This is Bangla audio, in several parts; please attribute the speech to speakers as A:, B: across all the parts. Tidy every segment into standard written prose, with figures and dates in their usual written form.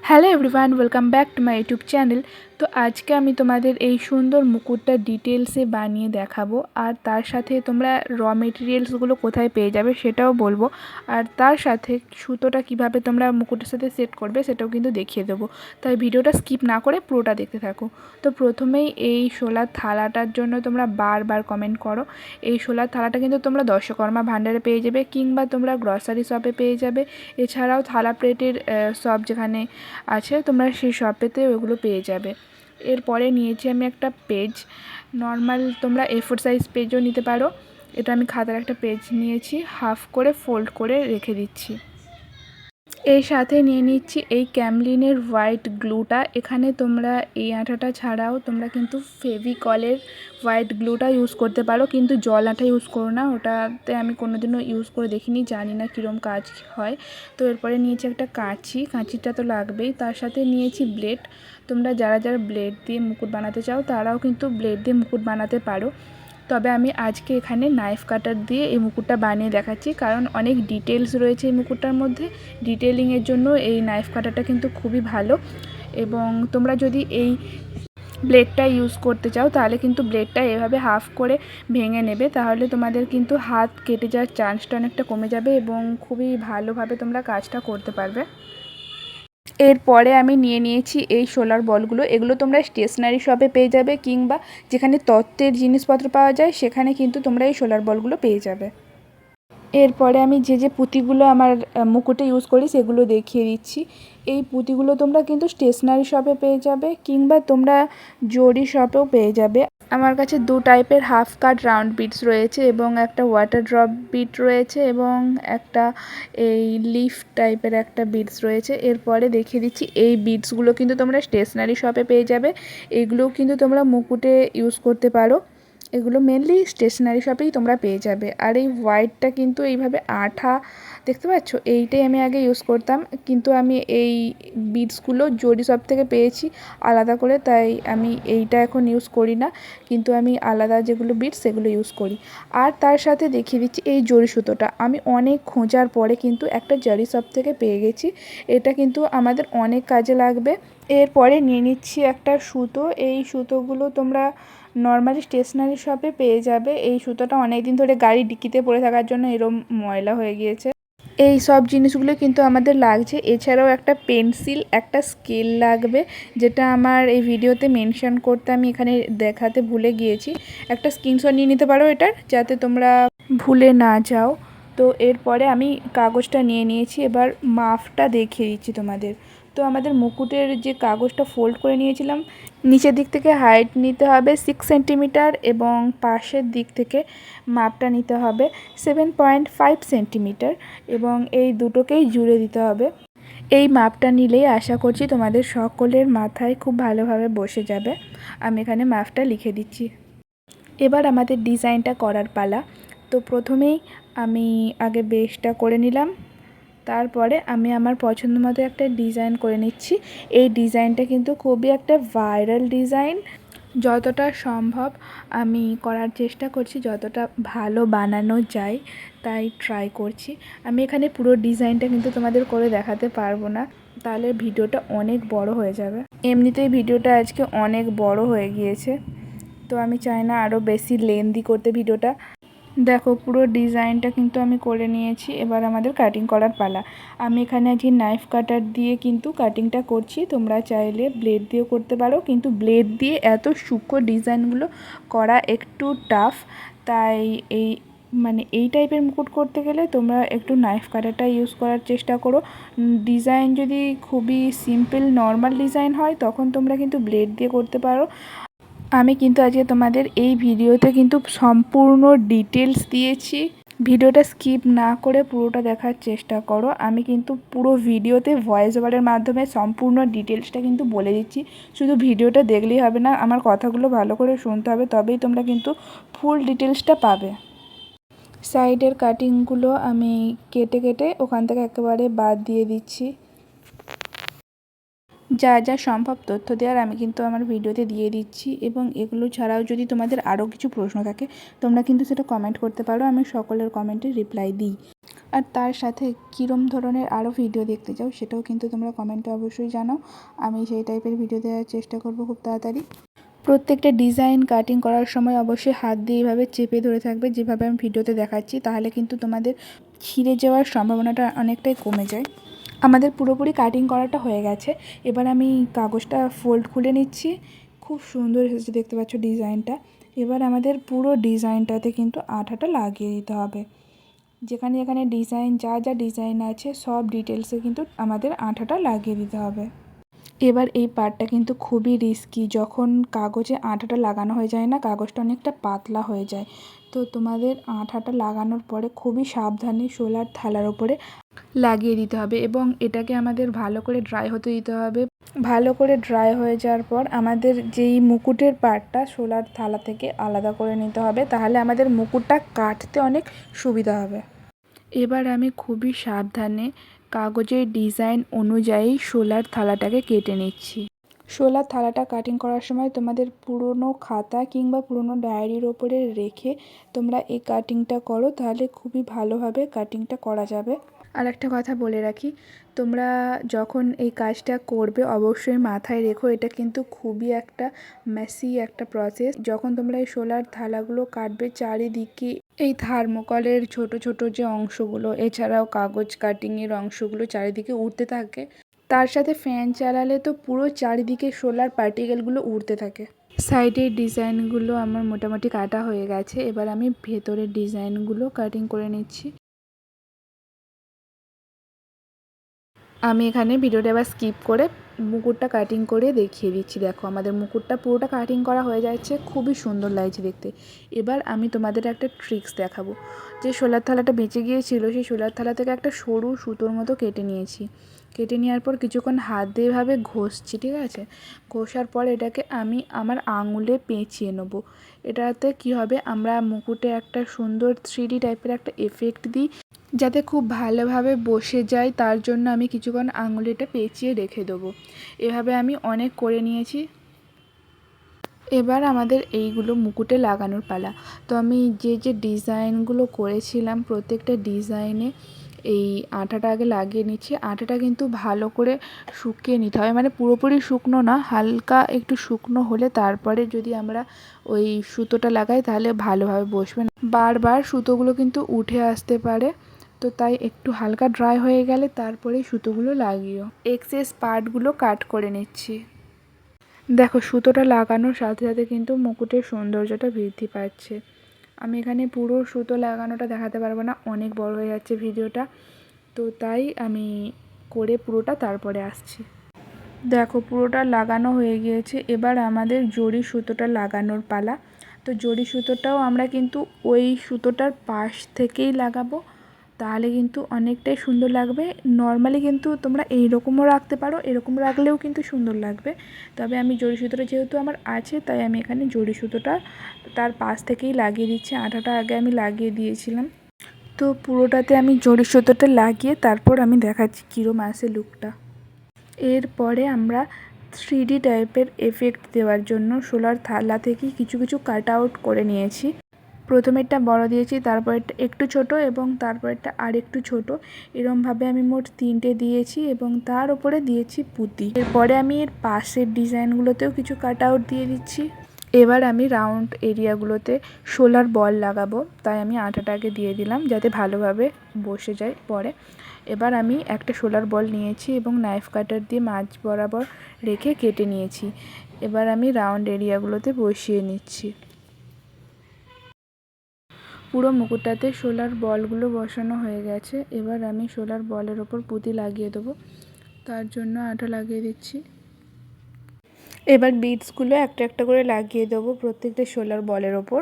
A: Hello everyone, welcome back to my YouTube channel. তো আজকে আমি তোমাদের এই সুন্দর মুকুটটা ডিটেলসে বানিয়ে দেখাবো, আর তার সাথে তোমরা মেটেরিয়ালসগুলো কোথায় পেয়ে যাবে সেটাও বলবো, আর তার সাথে সুতোটা কিভাবে তোমরা মুকুটের সাথে সেট করবে সেটাও কিন্তু দেখিয়ে দেবো। তাই ভিডিওটা স্কিপ না করে পুরোটা দেখতে থাকো। তো প্রথমেই এই শোলার থালাটার জন্য তোমরা বারবার কমেন্ট করো। এই শোলার থালাটা কিন্তু তোমরা দশকর্মা ভাণ্ডারে পেয়ে যাবে, কিংবা তোমরা গ্রসারি শপে পেয়ে যাবে। এছাড়াও থালা প্লেটের শপ যেখানে আছে তোমরা সেই শপেতে ওগুলো পেয়ে যাবে। এরপরে নিয়েছি আমি একটা পেজ, নর্মাল তোমরা A4 সাইজ পেজও নিতে পারো। এটা আমি খাতার একটা পেজ নিয়েছি, হাফ করে ফোল্ড করে রেখে দিচ্ছি। এর সাথে নিয়ে নিচ্ছি এই ক্যামলিনের হোয়াইট গ্লুটা। এখানে তোমরা এই আঠাটা ছাড়াও তোমরা কিন্তু ফেভিকলের হোয়াইট গ্লুটা ইউজ করতে পারো, কিন্তু জল আঠা ইউজ করো না, ওটাতে আমি কোনোদিনও ইউজ করে দেখিনি, জানি না কীরকম কাজ হয়। তো এরপরে নিয়েছি একটা কাঁচিটা তো লাগবেই, তার সাথে নিয়েছি ব্লেড। তোমরা যারা যারা ব্লেড দিয়ে মুকুট বানাতে চাও তারাও কিন্তু ব্লেড দিয়ে মুকুট বানাতে পারো, তবে আমি আজকে এখানে নাইফ কাটার দিয়ে এই মুকুটটা বানিয়ে দেখাচ্ছি, কারণ অনেক ডিটেলস রয়েছে এই মুকুটটার মধ্যে। ডিটেলিংয়ের জন্য এই নাইফ কাটারটা কিন্তু খুবই ভালো। এবং তোমরা যদি এই ব্লেডটা ইউজ করতে চাও তাহলে কিন্তু ব্লেডটা এভাবে হাফ করে ভেঙে নেবে, তাহলে তোমাদের কিন্তু হাত কেটে যাওয়ার চান্সটা অনেকটা কমে যাবে এবং খুবই ভালোভাবে তোমরা কাজটা করতে পারবে। এরপরে আমি নিয়ে নিয়েছি এই সোলার বলগুলো। এগুলো তোমরা স্টেশনারি শপে পেয়ে যাবে, কিংবা যেখানে তত্ত্বের জিনিসপত্র পাওয়া যায় সেখানে কিন্তু তোমরা এই সোলার বলগুলো পেয়ে যাবে। এরপরে আমি যে পুঁতিগুলো আমার মুকুটে ইউজ করি সেগুলো দেখিয়ে দিচ্ছি। এই পুঁতিগুলো তোমরা কিন্তু স্টেশনারি শপে পেয়ে যাবে, কিংবা তোমরা জরি শপেও পেয়ে যাবে। আমার কাছে দু টাইপের হাফ কাট রাউন্ড বিটস রয়েছে, এবং একটা ওয়াটার ড্রপ বিট রয়েছে, এবং একটা এই লিফ টাইপের একটা বিটস রয়েছে। এরপরে দেখিয়ে দিচ্ছি এই বিটসগুলো কিন্তু তোমরা স্টেশনারি শপে পেয়ে যাবে। এগুলোও কিন্তু তোমরা মুকুটে ইউজ করতে পারো। এগুলো মেনলি স্টেশনারি শপেই তোমরা পেয়ে যাবে। আর এই হোয়াইটটা কিন্তু এইভাবে আঠা দেখতে পাচ্ছ, এইটাই আমি আগে ইউজ করতাম, কিন্তু আমি এই বিটসগুলো জরি শপ থেকে পেয়েছি আলাদা করে, তাই আমি এইটা এখন ইউজ করি না, কিন্তু আমি আলাদা যেগুলো বিটস সেগুলো ইউজ করি। আর তার সাথে দেখিয়ে দিচ্ছি এই জরি সুতোটা আমি অনেক খোঁজার পরে কিন্তু একটা জরি শপ থেকে পেয়ে গেছি। এটা কিন্তু আমাদের অনেক কাজে লাগবে। এরপরে নিয়ে নিচ্ছি একটা সুতো। এই সুতোগুলো তোমরা নর্মালি স্টেশনারি শপে পেয়ে যাবে। এই সুতোটা অনেক দিন ধরে গাড়ির ডিকিতে পড়ে থাকার জন্য এরম ময়লা হয়ে গিয়েছে। এই সব জিনিসগুলো কিন্তু আমাদের লাগছে। এছাড়াও একটা পেন্সিল, একটা স্কেল লাগবে, যেটা আমার এই ভিডিওতে মেনশন করতে আমি এখানে দেখাতে ভুলে গিয়েছি। একটা স্ক্রিনশট নিয়ে নিতে পারো এটার, যাতে তোমরা ভুলে না যাও। তো এরপরে আমি কাগজটা নিয়ে নিয়েছি, এবার মাপটা দেখিয়ে দিচ্ছি তোমাদের। তো আমাদের মুকুটের যে কাগজটা ফোল্ড করে নিয়েছিলাম, নিচের দিক থেকে হাইট নিতে হবে 6 সেন্টিমিটার, এবং পাশের দিক থেকে মাপটা নিতে হবে 7.5 সেন্টিমিটার, এবং এই দুটোকেই জুড়ে দিতে হবে। এই মাপটা নিলেই আশা করছি তোমাদের সকলের মাথায় খুব ভালোভাবে বসে যাবে। আমি এখানে মাপটা লিখে দিচ্ছি। এবার আমাদের ডিজাইনটা করার পালা। তো প্রথমেই আমি আগে বেসটা করে নিলাম, তারপরে আমি আমার পছন্দ মতো একটা ডিজাইন করে নিচ্ছি। এই ডিজাইনটা কিন্তু খুবই একটা ভাইরাল ডিজাইন, যতটা সম্ভব আমি করার চেষ্টা করছি, যতটা ভালো বানানো যায় তাই ট্রাই করছি। আমি এখানে পুরো ডিজাইনটা কিন্তু তোমাদের করে দেখাতে পারবো না, তাহলে ভিডিওটা অনেক বড় হয়ে যাবে। এমনিতেই ভিডিওটা আজকে অনেক বড় হয়ে গিয়েছে, তো আমি চাই না আরও বেশি লেন্দি করতে ভিডিওটা। দেখো পুরো ডিজাইনটা কিন্তু আমি করে নিয়েছি। এবার আমাদের কাটিং করার পালা। আমি এখানে আজকে নাইফ কাটার দিয়ে কিন্তু কাটিংটা করছি, তোমরা চাইলে ব্লেড দিয়েও করতে পারো, কিন্তু ব্লেড দিয়ে এত সূক্ষ্ম ডিজাইনগুলো করা একটু টাফ, তাই এই টাইপের মুকুট করতে গেলে তোমরা একটু নাইফ কাটারটা ইউজ করার চেষ্টা করো। ডিজাইন যদি খুবই সিম্পল নর্মাল ডিজাইন হয় তখন তোমরা কিন্তু ব্লেড দিয়ে করতে পারো। আমি কিন্তু আজকে তোমাদের এই ভিডিওতে কিন্তু সম্পূর্ণ ডিটেলস দিয়েছি, ভিডিওটা স্কিপ না করে পুরোটা দেখার চেষ্টা করো। আমি কিন্তু পুরো ভিডিওতে ভয়েস ওভারের মাধ্যমে সম্পূর্ণ ডিটেলসটা কিন্তু বলে দিচ্ছি, শুধু ভিডিওটা দেখলেই হবে না, আমার কথাগুলো ভালো করে শুনতে হবে, তবেই তোমরা কিন্তু ফুল ডিটেলসটা পাবে। সাইডের কাটিংগুলো আমি কেটে কেটে ওখান থেকে একেবারে বাদ দিয়ে দিচ্ছি। যা যা সম্ভব তথ্য দেওয়ার আমি কিন্তু আমার ভিডিওতে দিয়ে দিচ্ছি, এবং এগুলো ছাড়াও যদি তোমাদের আরও কিছু প্রশ্ন থাকে তোমরা কিন্তু সেটা কমেন্ট করতে পারো, আমি সকলের কমেন্টে রিপ্লাই দিই। আর তার সাথে কীরম ধরনের আরও ভিডিও দেখতে চাও সেটাও কিন্তু তোমরা কমেন্টে অবশ্যই জানাও। আমি সেই টাইপের ভিডিও দেওয়ার চেষ্টা করব খুব তাড়াতাড়ি। প্রত্যেকটা ডিজাইন কাটিং করার সময় অবশ্যই হাত দিয়ে এইভাবে চেপে ধরে থাকবে, যেভাবে আমি ভিডিওতে দেখাচ্ছি, তাহলে কিন্তু তোমাদের ছিঁড়ে যাওয়ার সম্ভাবনাটা অনেকটাই কমে যায়। আমাদের পুরোপুরি কাটিং করাটা হয়ে গেছে। এবার আমি কাগজটা ফোল্ড খুলে নিচ্ছি। খুব সুন্দর এসেছে, দেখতে পাচ্ছ ডিজাইনটা। এবার আমাদের পুরো ডিজাইনটাতে কিন্তু আঠাটা লাগিয়ে দিতে হবে। যেখানে যেখানে ডিজাইন, যা যা ডিজাইন আছে সব ডিটেলসে কিন্তু আমাদের আঠাটা লাগিয়ে দিতে হবে। এবার এই পার্টটা কিন্তু খুবই রিস্কি। যখন কাগজে আঠাটা লাগানো হয়ে যায় না, কাগজটা অনেকটা পাতলা হয়ে যায়। তো তোমাদের আঠাটা লাগানোর পরে খুবই সাবধানে শোলার থালার ওপরে লাগিয়ে দিতে হবে এবং এটাকে আমাদের ভালো করে ড্রাই হতে দিতে হবে। ভালো করে ড্রাই হয়ে যাওয়ার পর আমাদের যেই মুকুটের পার্টটা শোলার থালা থেকে আলাদা করে নিতে হবে, তাহলে আমাদের মুকুটটা কাটতে অনেক সুবিধা হবে। এবার আমি খুবই সাবধানে কাগজের ডিজাইন অনুযায়ী শোলার থালাটাকে কেটে নিচ্ছি। শোলার থালাটা কাটিং করার সময় তোমাদের পুরনো খাতা কিংবা পুরনো ডায়েরির ওপরে রেখে তোমরা এই কাটিংটা করো, তাহলে খুবই ভালোভাবে কাটিংটা করা যাবে। আর একটা কথা বলে রাখি, তোমরা যখন এই কাজটা করবে অবশ্যই মাথায় রেখো, এটা কিন্তু খুবই একটা মেসি একটা প্রসেস। যখন তোমরা এই শোলার থালাগুলো কাটবে, চারিদিকে এই থার্মোকলের ছোট ছোট যে অংশগুলো, এছাড়াও কাগজ কাটিংয়ের অংশগুলো চারিদিকে উড়তে থাকে। তার সাথে ফ্যান চালালে তো পুরো চারিদিকে শোলার পার্টিকেলগুলো উড়তে থাকে। সাইডের ডিজাইনগুলো আমার মোটামুটি কাটা হয়ে গেছে। এবার আমি ভেতরের ডিজাইনগুলো কাটিং করে নিচ্ছি। আমি এখানে ভিডিওটা এবার স্কিপ করে মুকুটটা কাটিং করে দেখিয়ে দিচ্ছি। দেখো আমাদের মুকুটটা পুরোটা কাটিং করা হয়ে যাচ্ছে, খুবই সুন্দর লাগছে দেখতে। এবার আমি তোমাদের একটা ট্রিক্স দেখাবো। যে শোলার থালাটা বেঁচে গিয়েছিল, সেই শোলার থালা থেকে একটা সরু সুতোর মতো কেটে নিয়েছি। কেটে নেওয়ার পর কিছুক্ষণ হাত দিয়ে এভাবে ঘষছি, ঠিক আছে? ঘষার পর এটাকে আমি আমার আঙুলে পেঁচিয়ে নেবো। এটাতে কি হবে, আমরা মুকুটে একটা সুন্দর 3D টাইপের একটা এফেক্ট দিই, যাতে খুব ভালোভাবে বসে যায়। তার জন্য আমি কিছুক্ষণ আঙুলিটা পেঁচিয়ে রেখে দেবো। এভাবে আমি অনেক করে নিয়েছি। এবার আমাদের এইগুলো মুকুটে লাগানোর পালা। তো আমি যে যে ডিজাইনগুলো করেছিলাম প্রত্যেকটা ডিজাইনে এই আঠাটা আগে লাগিয়ে নিচ্ছি। আঠাটা কিন্তু ভালো করে শুকিয়ে নিতে হবে, মানে পুরোপুরি শুকনো না, হালকা একটু শুকনো হলে তারপরে যদি আমরা ওই সুতোটা লাগাই তাহলে ভালোভাবে বসবে না। বারবার সুতোগুলো কিন্তু উঠে আসতে পারে, তো তাই একটু হালকা ড্রাই হয়ে গেলে তারপরেই সুতোগুলো লাগিও। এক্সেস পার্টগুলো কাট করে নিচ্ছি। দেখো সুতোটা লাগানোর সাথে সাথে কিন্তু মুকুটের সৌন্দর্যটা বৃদ্ধি পাচ্ছে। আমি এখানে পুরো সুতো লাগানোটা দেখাতে পারবো না, অনেক বড় হয়ে যাচ্ছে ভিডিওটা, তো তাই আমি করে পুরোটা তারপরে আসছি। দেখো পুরোটা লাগানো হয়ে গিয়েছে। এবার আমাদের জড়ি সুতোটা লাগানোর পালা। তো জড়ি সুতোটাও আমরা কিন্তু ওই সুতোটার পাশ থেকেই লাগাবো, তাহলে কিন্তু অনেকটাই সুন্দর লাগবে। নর্মালি কিন্তু তোমরা এইরকমও রাখতে পারো, এরকম রাখলেও কিন্তু সুন্দর লাগবে। তবে আমি জড়ি সুতোটা যেহেতু আমার আছে, তাই আমি এখানে জড়ি সুতোটা তার পাশ থেকেই লাগিয়ে দিচ্ছি। আঠাটা আগে আমি লাগিয়ে দিয়েছিলাম। তো পুরোটাতে আমি জড়ি সুতোটা লাগিয়ে তারপর আমি দেখাচ্ছি কীরকম আসে লুকটা। এরপরে আমরা 3D টাইপের এফেক্ট দেওয়ার জন্য শোলার থালা থেকেই কিছু কিছু কাট আউট করে নিয়েছি। প্রথমেরটা বড় দিয়েছি, তারপরেরটা একটু ছোট এবং তারপরেরটা আর একটু ছোট। এরমভাবে আমি মোট 3টে দিয়েছি এবং তার উপরে দিয়েছি পুঁতি। এরপরে আমি এর পাশের ডিজাইনগুলোতেও কিছু কাট আউট দিয়ে দিচ্ছি। এবার আমি রাউন্ড এরিয়াগুলোতে শোলার বল লাগাবো, তাই আমি আঠাটাকে দিয়ে দিলাম যাতে ভালোভাবে বসে যায় পরে। এবার আমি একটা শোলার বল নিয়েছি এবং নাইফ কাটার দিয়ে মাঝ বরাবর রেখে কেটে নিয়েছি। এবার আমি রাউন্ড এরিয়াগুলোতে বসিয়ে নিচ্ছি। পুরো মুকুটটাতে শোলার বলগুলো বসানো হয়ে গেছে। এবার আমি শোলার বলের ওপর পুঁতি লাগিয়ে দেবো, তার জন্য আঠা লাগিয়ে দিচ্ছি। এবার বিটসগুলো একটা একটা করে লাগিয়ে দেবো প্রত্যেকটা শোলার বলের ওপর।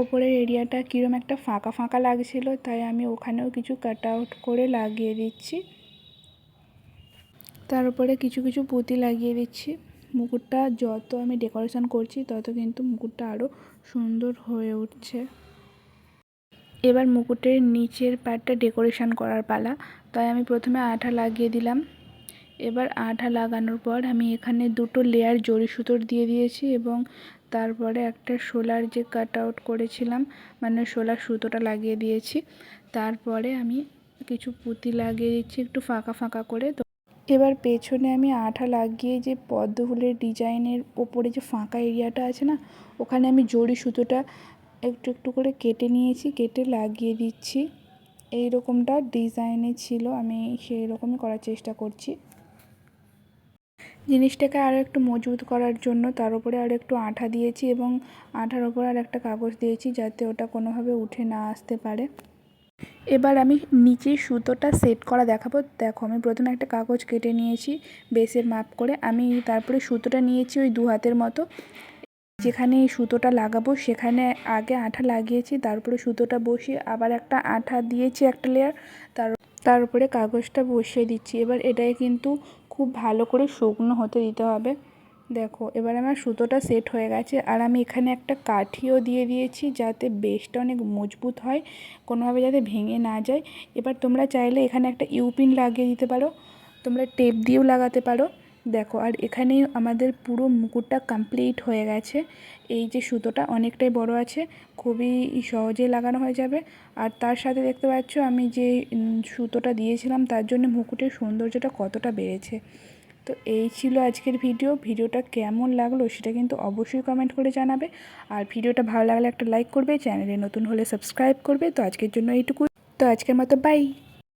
A: ওপরের এরিয়াটা কীরকম একটা ফাঁকা ফাঁকা লাগছিল, তাই আমি ওখানেও কিছু কাট আউট করে লাগিয়ে দিচ্ছি। তার উপরে কিছু কিছু পুঁতি লাগিয়ে দিচ্ছি। মুকুটটা যত আমি ডেকোরেশন করছি তত কিন্তু মুকুটটা আরও সুন্দর হয়ে উঠছে। এবার মুকুটের নিচের পার্টটা ডেকোরেশন করার পালা, তাই আমি প্রথমে আঠা লাগিয়ে দিলাম। এবার আঠা লাগানোর পর আমি এখানে দুটো লেয়ার জড়ি সুতোর দিয়ে দিয়েছি এবং তারপরে একটা শোলার যে কাট আউট করেছিলাম, মানে শোলার সুতোটা লাগিয়ে দিয়েছি। তারপরে আমি কিছু পুঁতি লাগিয়ে দিচ্ছি একটু ফাঁকা ফাঁকা করে। তো এবার পেছনে আমি আঠা লাগিয়ে যে পদ্ম ফুলের ডিজাইনের ওপরে যে ফাঁকা এরিয়াটা আছে না, ওখানে আমি জড়ি সুতোটা একটু একটু করে কেটে নিয়েছি, কেটে লাগিয়ে দিচ্ছি। এই রকমটা ডিজাইনে ছিল, আমি সেই রকমই করার চেষ্টা করছি। জিনিসটাকে আরও একটু মজবুত করার জন্য তার উপরে আরও একটু আঠা দিয়েছি এবং আঠার ওপরে আর একটা কাগজ দিয়েছি যাতে ওটা কোনোভাবে উঠে না আসতে পারে। এবার আমি নিচে সুতোটা সেট করা দেখাবো। দেখো, আমি প্রথমে একটা কাগজ কেটে নিয়েছি বেসের মাপ করে। আমি তারপরে সুতোটা নিয়েছি ওই 2 হাতের মতো। যেখানে সুতোটা লাগাবো সেখানে আগে আঠা লাগিয়েছি, তারপরে সুতোটা বসিয়ে আবার একটা আঠা দিয়েছি একটা লেয়ার, তার উপরে কাগজটা বসিয়ে দিচ্ছি। এবার এটাই কিন্তু খুব ভালো করে শুকনো হতে দিতে হবে। দেখো, এবার আমার সুতোটা সেট হয়ে গেছে। আর আমি এখানে একটা কাঠিও দিয়ে দিয়েছি যাতে বেসটা অনেক মজবুত হয়, কোনোভাবে যাতে ভেঙে না যায়। এবার তোমরা চাইলে এখানে একটা ইউপিন লাগিয়ে দিতে পারো, তোমরা টেপ দিয়েও লাগাতে পারো। দেখো, আর এখানে আমাদের পুরো মুকুটটা কমপ্লিট হয়ে গেছে। এই যে সুতোটা অনেকটাই বড় আছে, খুবই সহজেই লাগানো হয়ে যাবে। আর তার সাথে দেখতে পাচ্ছ আমি যে সুতোটা দিয়েছিলাম তার জন্য মুকুটের সৌন্দর্যটা কতটা বেড়েছে। তো এই ছিল আজকের ভিডিওটা কেমন লাগলো সেটা কিন্তু অবশ্যই কমেন্ট করে জানাবে। আর ভিডিওটা ভালো লাগলে একটা লাইক করবে, চ্যানেলে নতুন হলে সাবস্ক্রাইব করবে। তো আজকের জন্য এইটুকু। তো আজকের মতো বাই।